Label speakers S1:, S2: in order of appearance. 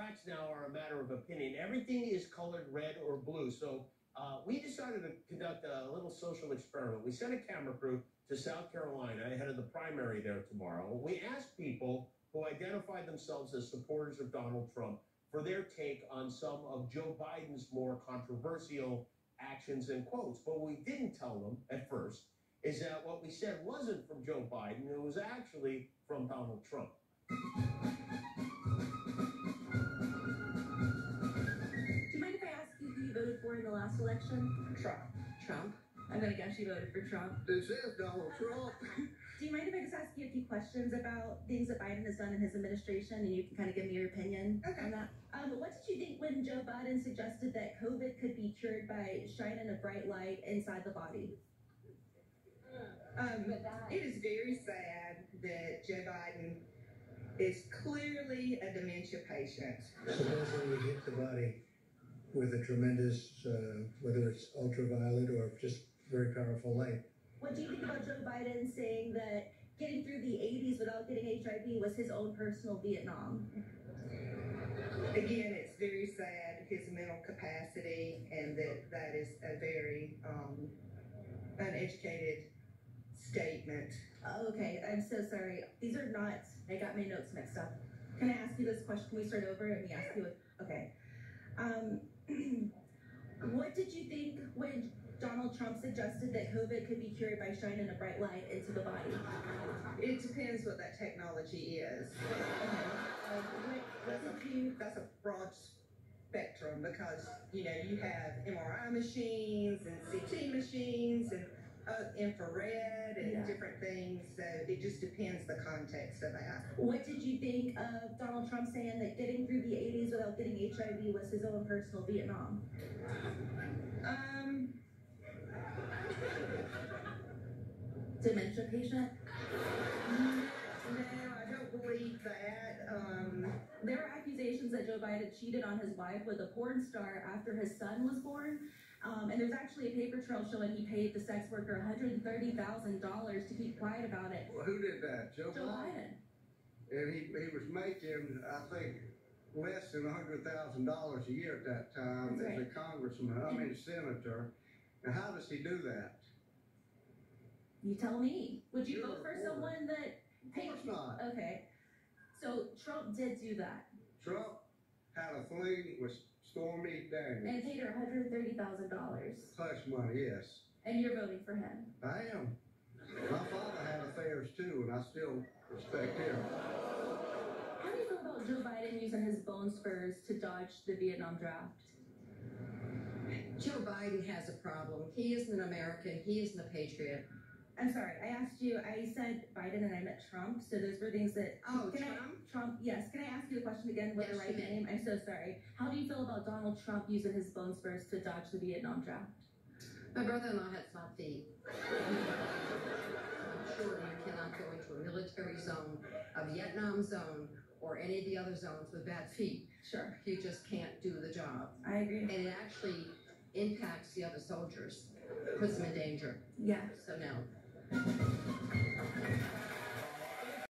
S1: facts now are a matter of opinion. Everything is colored red or blue. So we decided to conduct a little social experiment. We sent a camera crew to South Carolina ahead of the primary there tomorrow. We asked people who identified themselves as supporters of Donald Trump for their take on some of Joe Biden's more controversial actions and quotes. But what we didn't tell them at first is that what we said wasn't from Joe Biden. It was actually from Donald Trump.
S2: Do you mind if I ask you who you voted for in the last election? Trump? I'm going to guess you voted for Trump.
S3: It says Donald Trump.
S2: Do you mind if I just ask you a few questions about things that Biden has done in his administration, and you can kind of give me your opinion on that? What did you think when Joe Biden suggested that COVID could be cured by shining a bright light inside the body?
S4: It is very sad that Joe Biden is clearly a dementia patient.
S3: Supposedly we hit the body with a tremendous, whether it's ultraviolet or just very powerful light.
S2: What do you think about Joe Biden saying that getting through the 80s without getting HIV was his own personal Vietnam?
S4: Again, it's very sad, his mental capacity, and that is a very uneducated statement.
S2: Oh, okay, I'm so sorry. These are not, I got my notes mixed up. Can I ask you this question? Can we start over and me ask you? Okay. What did you think when Donald Trump suggested that COVID could be cured by shining a bright light into the body?
S4: It depends what that technology is.
S2: Okay.
S4: That's a broad spectrum because, you have MRI machines and CT machines and infrared and different things. So it just depends the context of that.
S2: What did you think of Donald Trump saying that getting through the 80s without getting HIV was his own personal Vietnam? Dementia patient?
S4: No, I don't believe that.
S2: There are accusations that Joe Biden cheated on his wife with a porn star after his son was born. And there's actually a paper trail showing he paid the sex worker $130,000 to keep quiet about it.
S5: Well, who did that? Joe
S2: Biden.
S5: And he was making, I think, less than $100,000 a year at that time as a congressman, senator. Now, how does he do that?
S2: You tell me. Would you vote for someone that...
S5: Of course not.
S2: Okay. So Trump did do that.
S5: Trump had a fling with Stormy Daniels.
S2: And paid her $130,000.
S5: Hush money, yes.
S2: And you're voting for him.
S5: I am. My father had affairs too, and I still respect him.
S2: How do you feel about Joe Biden using his bone spurs to dodge the Vietnam draft?
S6: Joe Biden has a problem. He isn't an American. He isn't a patriot.
S2: I'm sorry. I asked you, I said Biden and I meant Trump. So those were things that...
S6: Oh,
S2: Trump, yes. Can I ask you the question again with the right name? I'm so sorry. How do you feel about Donald Trump using his bone spurs to dodge the Vietnam draft?
S6: My brother-in-law had soft feet. I'm sure you cannot go into a military zone, a Vietnam zone, or any of the other zones with bad feet.
S2: Sure.
S6: You just can't do the job.
S2: I agree.
S6: And it actually impacts the other soldiers, puts them in danger.
S2: Yeah.
S6: So no.